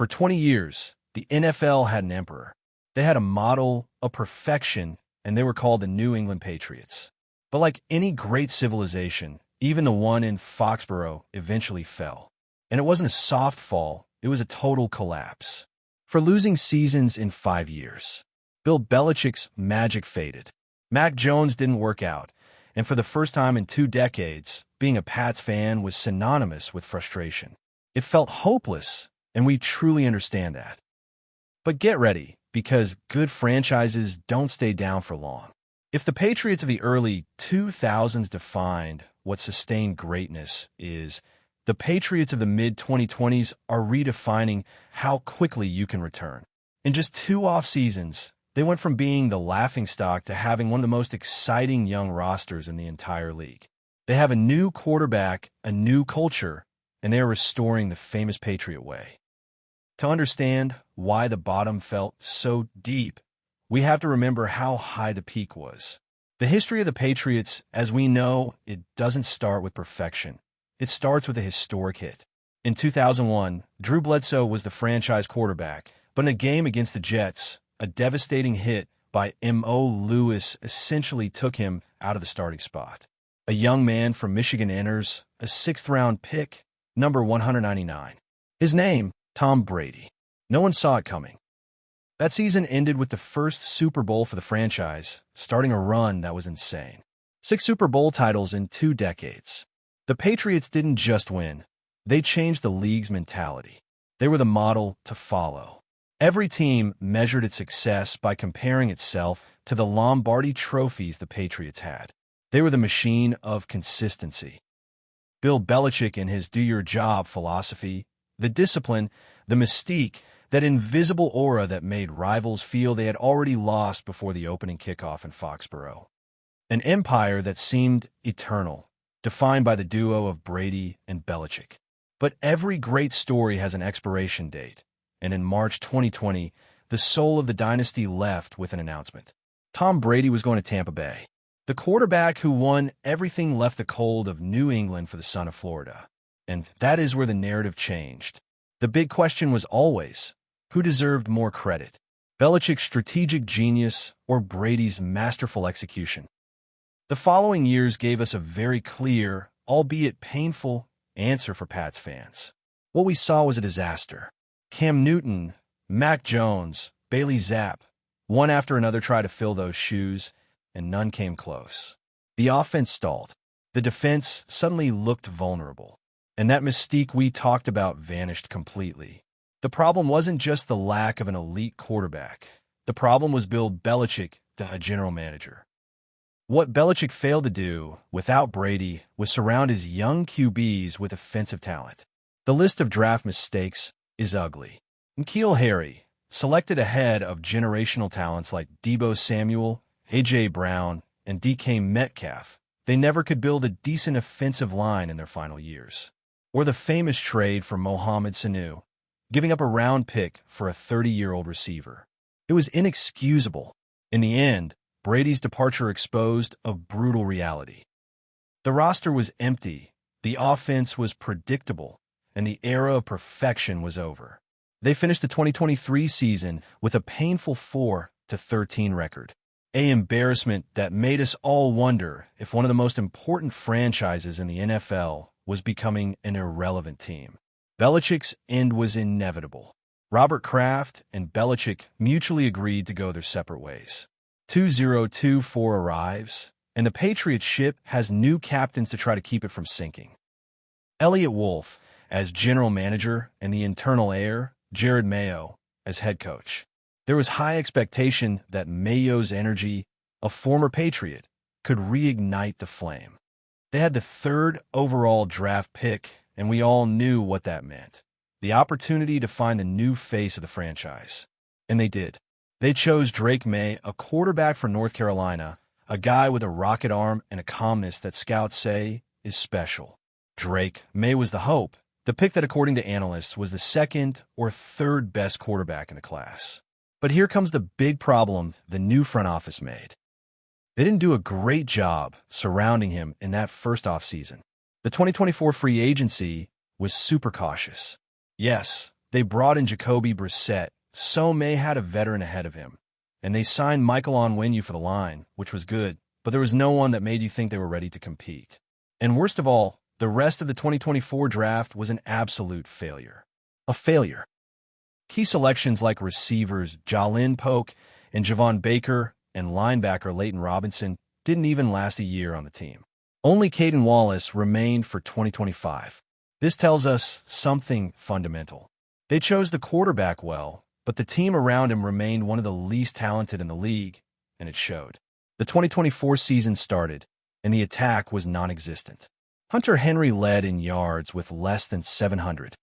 For 20 years, the NFL had an emperor. They had a model of perfection, and they were called the New England Patriots. But like any great civilization, even the one in Foxborough eventually fell. And it wasn't a soft fall, it was a total collapse. For losing seasons in 5 years, Bill Belichick's magic faded. Mac Jones didn't work out, and for the first time in 2 decades, being a Pats fan was synonymous with frustration. It felt hopeless, and we truly understand that. But get ready, because good franchises don't stay down for long. If the Patriots of the early 2000s defined what sustained greatness is, the Patriots of the mid-2020s are redefining how quickly you can return. In just 2 off-seasons, they went from being the laughingstock to having one of the most exciting young rosters in the entire league. They have a new quarterback, a new culture, and they are restoring the famous Patriot way. To understand why the bottom felt so deep, we have to remember how high the peak was. The history of the Patriots, as we know, it doesn't start with perfection. It starts with a historic hit. In 2001, Drew Bledsoe was the franchise quarterback, but in a game against the Jets, a devastating hit by M.O. Lewis essentially took him out of the starting spot. A young man from Michigan enters, a 6th-round pick, number 199. His name, Tom Brady. No one saw it coming. That season ended with the first Super Bowl for the franchise, starting a run that was insane. 6 Super Bowl titles in 2 decades. The Patriots didn't just win. They changed the league's mentality. They were the model to follow. Every team measured its success by comparing itself to the Lombardi trophies the Patriots had. They were the machine of consistency. Bill Belichick and his do-your-job philosophy, the discipline, the mystique, that invisible aura that made rivals feel they had already lost before the opening kickoff in Foxborough. An empire that seemed eternal, defined by the duo of Brady and Belichick. But every great story has an expiration date, and in March 2020, the soul of the dynasty left with an announcement. Tom Brady was going to Tampa Bay. The quarterback who won everything left the cold of New England for the son of Florida. And that is where the narrative changed. The big question was always, who deserved more credit? Belichick's strategic genius or Brady's masterful execution? The following years gave us a very clear, albeit painful, answer for Pats fans. What we saw was a disaster. Cam Newton, Mac Jones, Bailey Zapp, one after another tried to fill those shoes, and none came close. The offense stalled. The defense suddenly looked vulnerable. And that mystique we talked about vanished completely. The problem wasn't just the lack of an elite quarterback. The problem was Bill Belichick, the general manager. What Belichick failed to do, without Brady, was surround his young QBs with offensive talent. The list of draft mistakes is ugly. N'Keal Harry, selected ahead of generational talents like Deebo Samuel, A.J. Brown, and D.K. Metcalf, they never could build a decent offensive line in their final years. Or the famous trade for Mohamed Sanu, giving up a round pick for a 30-year-old receiver. It was inexcusable. In the end, Brady's departure exposed a brutal reality. The roster was empty, the offense was predictable, and the era of perfection was over. They finished the 2023 season with a painful 4-13 record. An embarrassment that made us all wonder if one of the most important franchises in the NFL was becoming an irrelevant team. Belichick's end was inevitable. Robert Kraft and Belichick mutually agreed to go their separate ways. 2024 arrives, and the Patriots ship has new captains to try to keep it from sinking. Elliott Wolf as general manager and the internal heir, Jared Mayo, as head coach. There was high expectation that Mayo's energy, a former Patriot, could reignite the flame. They had the 3rd overall draft pick, and we all knew what that meant. The opportunity to find the new face of the franchise. And they did. They chose Drake May, a quarterback from North Carolina, a guy with a rocket arm and a calmness that scouts say is special. Drake May was the hope, the pick that according to analysts was the 2nd or 3rd best quarterback in the class. But here comes the big problem the new front office made. They didn't do a great job surrounding him in that first offseason. The 2024 free agency was super cautious. Yes, They brought in Jacoby Brissett, so May had a veteran ahead of him. And they signed Michael Onwenu for the line, which was good, but there was no one that made you think they were ready to compete. And worst of all, the rest of the 2024 draft was an absolute failure. A failure. Key selections like receivers Jalen Polk and Javon Baker and linebacker Leighton Robinson didn't even last a year on the team. Only Caden Wallace remained for 2025. This tells us something fundamental. They chose the quarterback well, but the team around him remained one of the least talented in the league, and it showed. The 2024 season started, and the attack was non-existent. Hunter Henry led in yards with less than 700.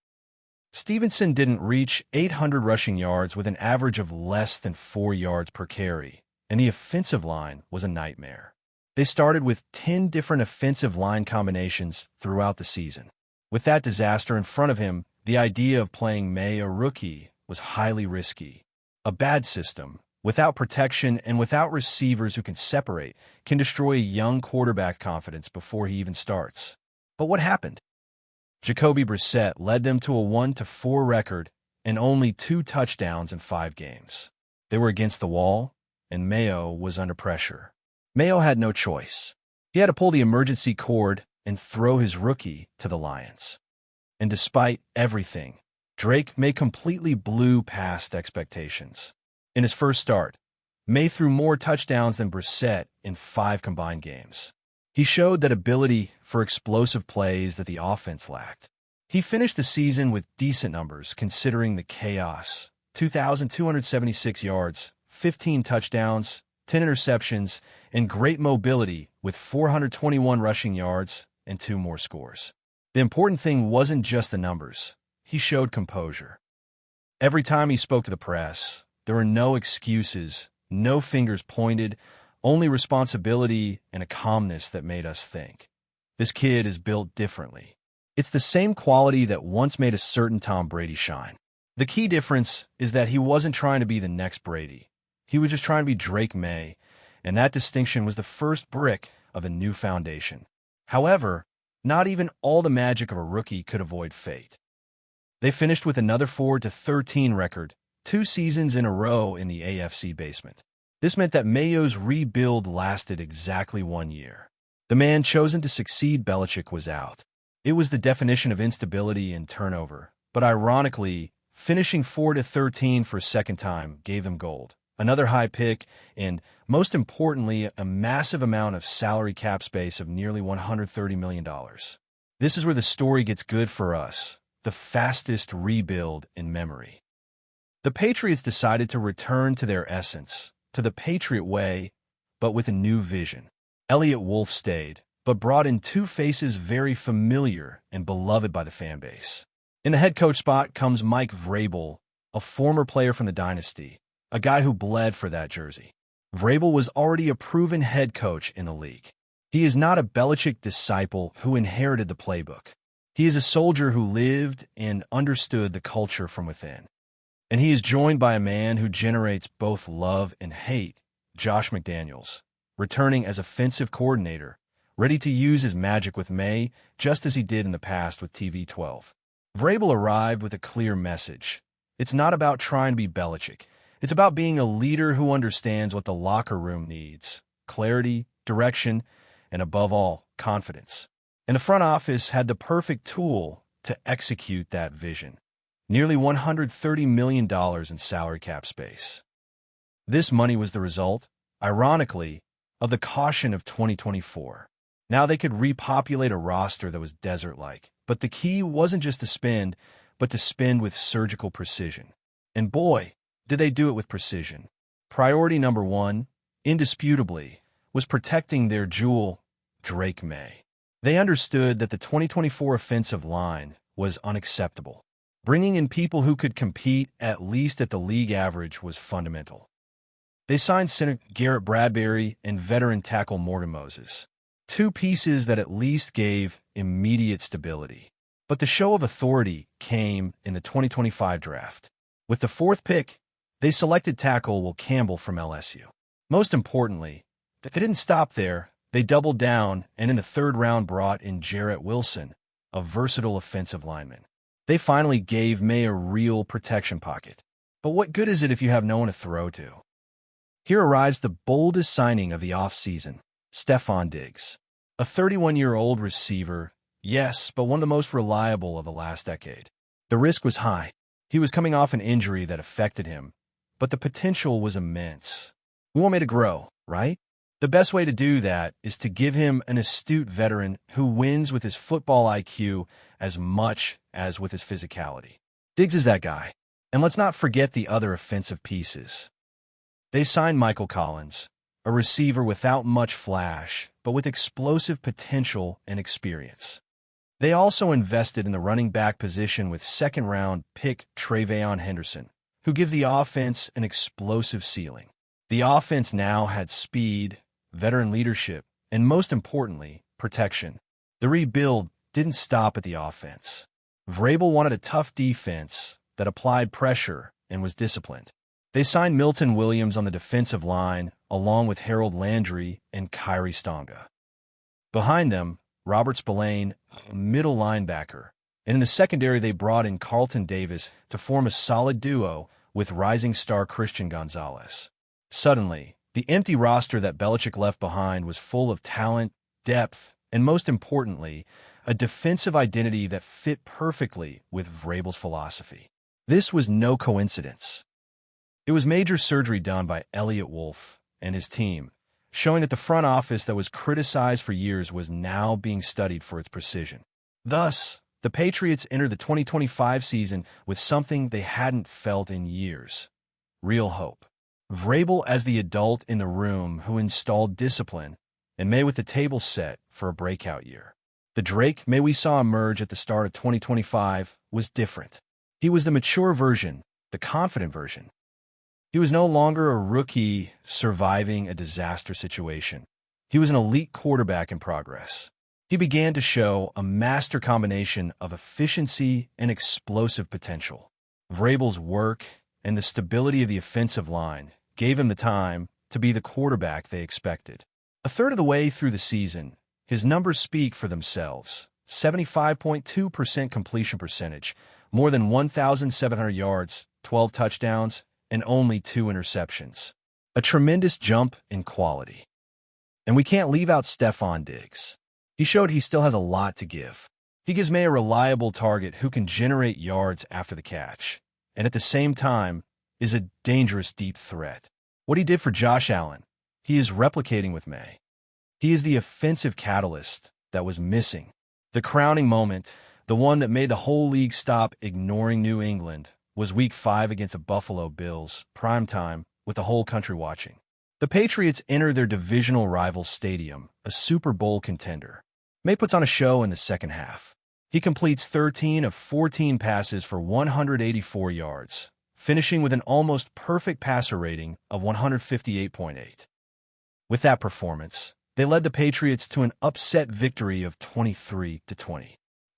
Stevenson didn't reach 800 rushing yards with an average of less than 4 yards per carry, and the offensive line was a nightmare. They started with 10 different offensive line combinations throughout the season. With that disaster in front of him, the idea of playing May, a rookie, was highly risky. A bad system, without protection and without receivers who can separate, can destroy a young quarterback's confidence before he even starts. But what happened? Jacoby Brissett led them to a 1-4 record and only 2 touchdowns in 5 games. They were against the wall, and Mayo was under pressure. Mayo had no choice. He had to pull the emergency cord and throw his rookie to the Lions. And despite everything, Drake May completely blew past expectations. In his first start, May threw more touchdowns than Brissett in 5 combined games. He showed that ability for explosive plays that the offense lacked. He finished the season with decent numbers considering the chaos. 2,276 yards, 15 touchdowns, 10 interceptions, and great mobility with 421 rushing yards and 2 more scores. The important thing wasn't just the numbers. He showed composure. Every time he spoke to the press, there were no excuses, no fingers pointed, only responsibility and a calmness that made us think. This kid is built differently. It's the same quality that once made a certain Tom Brady shine. The key difference is that he wasn't trying to be the next Brady. He was just trying to be Drake May, and that distinction was the first brick of a new foundation. However, not even all the magic of a rookie could avoid fate. They finished with another 4-13 record, 2 seasons in a row in the AFC basement. This meant that Mayo's rebuild lasted exactly 1 year. The man chosen to succeed Belichick was out. It was the definition of instability and turnover, but ironically, finishing 4-13 for a second time gave them gold. Another high pick, and most importantly, a massive amount of salary cap space of nearly $130 million. This is where the story gets good for us, the fastest rebuild in memory. The Patriots decided to return to their essence, to the Patriot way, but with a new vision. Elliott Wolf stayed, but brought in 2 faces very familiar and beloved by the fan base. In the head coach spot comes Mike Vrabel, a former player from the dynasty, a guy who bled for that jersey. Vrabel was already a proven head coach in the league. He is not a Belichick disciple who inherited the playbook. He is a soldier who lived and understood the culture from within. And he is joined by a man who generates both love and hate, Josh McDaniels, returning as offensive coordinator, ready to use his magic with May, just as he did in the past with TV12. Vrabel arrived with a clear message. It's not about trying to be Belichick. It's about being a leader who understands what the locker room needs: clarity, direction, and above all, confidence. And the front office had the perfect tool to execute that vision. Nearly $130 million in salary cap space. This money was the result, ironically, of the caution of 2024. Now they could repopulate a roster that was desert-like, but the key wasn't just to spend, but to spend with surgical precision. And boy, did they do it with precision. Priority number 1, indisputably, was protecting their jewel, Drake May. They understood that the 2024 offensive line was unacceptable. Bringing in people who could compete at least at the league average was fundamental. They signed center Garrett Bradbury and veteran tackle Morgan Moses, 2 pieces that at least gave immediate stability. But the show of authority came in the 2025 draft. With the 4th pick, they selected tackle Will Campbell from LSU. Most importantly, they didn't stop there. They doubled down and in the 3rd round brought in Jarrett Wilson, a versatile offensive lineman. They finally gave May a real protection pocket. But what good is it if you have no one to throw to? Here arrives the boldest signing of the offseason, Stefon Diggs. A 31-year-old receiver, yes, but one of the most reliable of the last decade. The risk was high. He was coming off an injury that affected him, but the potential was immense. We want May to grow, right? The best way to do that is to give him an astute veteran who wins with his football IQ as much as with his physicality. Diggs is that guy. And let's not forget the other offensive pieces. They signed Michael Collins, a receiver without much flash, but with explosive potential and experience. They also invested in the running back position with second-round pick Travion Henderson, who give the offense an explosive ceiling. The offense now had speed, veteran leadership, and most importantly, protection. The rebuild didn't stop at the offense. Vrabel wanted a tough defense that applied pressure and was disciplined. They signed Milton Williams on the defensive line, along with Harold Landry and Kyrie Stonga. Behind them, Robert Spillane, middle linebacker. And in the secondary, they brought in Carlton Davis to form a solid duo with rising star Christian Gonzalez. Suddenly, the empty roster that Belichick left behind was full of talent, depth, and most importantly, a defensive identity that fit perfectly with Vrabel's philosophy. This was no coincidence. It was major surgery done by Elliott Wolf and his team, showing that the front office that was criticized for years was now being studied for its precision. Thus, the Patriots entered the 2025 season with something they hadn't felt in years: real hope. Vrabel as the adult in the room who installed discipline, and May with the table set for a breakout year. The Drake May we saw emerge at the start of 2025 was different. He was the mature version, the confident version. He was no longer a rookie surviving a disaster situation. He was an elite quarterback in progress. He began to show a master combination of efficiency and explosive potential. Vrabel's work and the stability of the offensive line gave him the time to be the quarterback they expected. A third of the way through the season, his numbers speak for themselves. 75.2% completion percentage, more than 1,700 yards, 12 touchdowns, and only 2 interceptions. A tremendous jump in quality. And we can't leave out Stefon Diggs. He showed he still has a lot to give. He gives May a reliable target who can generate yards after the catch, and at the same time is a dangerous deep threat. What he did for Josh Allen, he is replicating with May. He is the offensive catalyst that was missing. The crowning moment, the one that made the whole league stop ignoring New England, was Week 5 against the Buffalo Bills, primetime, with the whole country watching. The Patriots enter their divisional rival stadium, a Super Bowl contender. May puts on a show in the second half. He completes 13 of 14 passes for 184 yards, finishing with an almost perfect passer rating of 158.8. With that performance, they led the Patriots to an upset victory of 23-20.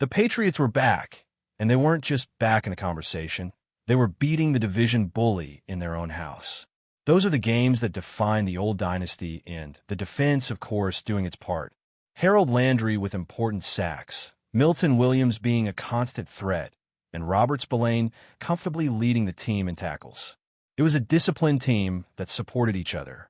The Patriots were back, and they weren't just back in the conversation. They were beating the division bully in their own house. Those are the games that define the old dynasty, and the defense, of course, doing its part. Harold Landry with important sacks, Milton Williams being a constant threat, and Robert Spillane comfortably leading the team in tackles. It was a disciplined team that supported each other.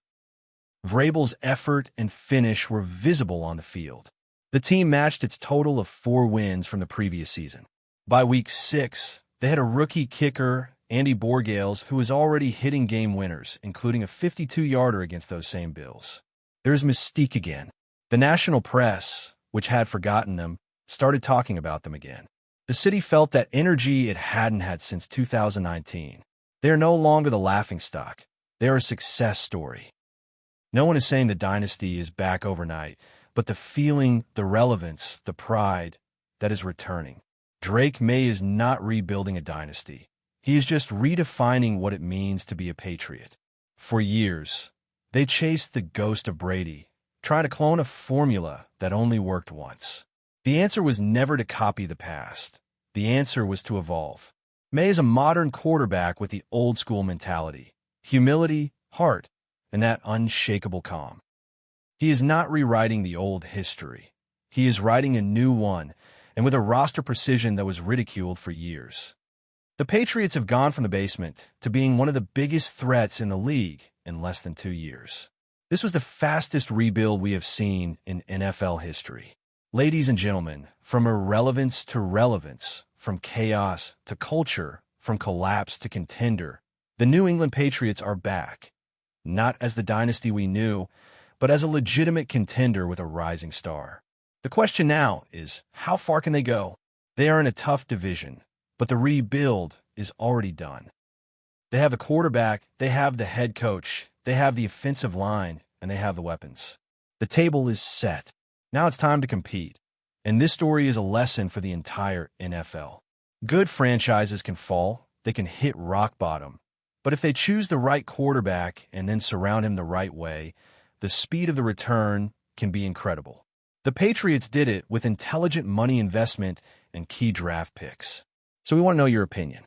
Vrabel's effort and finish were visible on the field. The team matched its total of 4 wins from the previous season. By Week 6, they had a rookie kicker, Andy Borgales, who was already hitting game winners, including a 52-yarder against those same Bills. There's mystique again. The national press, which had forgotten them, started talking about them again. The city felt that energy it hadn't had since 2019. They are no longer the laughingstock. They are a success story. No one is saying the dynasty is back overnight, but the feeling, the relevance, the pride, that is returning. Drake May is not rebuilding a dynasty. He is just redefining what it means to be a Patriot. For years, they chased the ghost of Brady, trying to clone a formula that only worked once. The answer was never to copy the past. The answer was to evolve. May is a modern quarterback with the old-school mentality, humility, heart, and that unshakable calm. He is not rewriting the old history. He is writing a new one, and with a roster precision that was ridiculed for years. The Patriots have gone from the basement to being one of the biggest threats in the league in less than 2 years. This was the fastest rebuild we have seen in NFL history. Ladies and gentlemen, from irrelevance to relevance, from chaos to culture, from collapse to contender, the New England Patriots are back. Not as the dynasty we knew, but as a legitimate contender with a rising star. The question now is, how far can they go? They are in a tough division, but the rebuild is already done. They have the quarterback, they have the head coach, they have the offensive line, and they have the weapons. The table is set. Now it's time to compete. And this story is a lesson for the entire NFL. Good franchises can fall, they can hit rock bottom. But if they choose the right quarterback and then surround him the right way, the speed of the return can be incredible. The Patriots did it with intelligent money investment and key draft picks. So we want to know your opinion.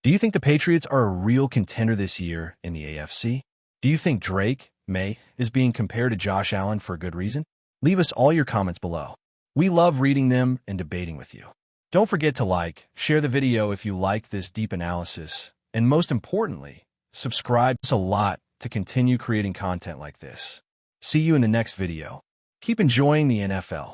Do you think the Patriots are a real contender this year in the AFC? Do you think Drake, May, is being compared to Josh Allen for a good reason? Leave us all your comments below. We love reading them and debating with you. Don't forget to like, share the video if you like this deep analysis, and most importantly, subscribe a lot to continue creating content like this. See you in the next video. Keep enjoying the NFL.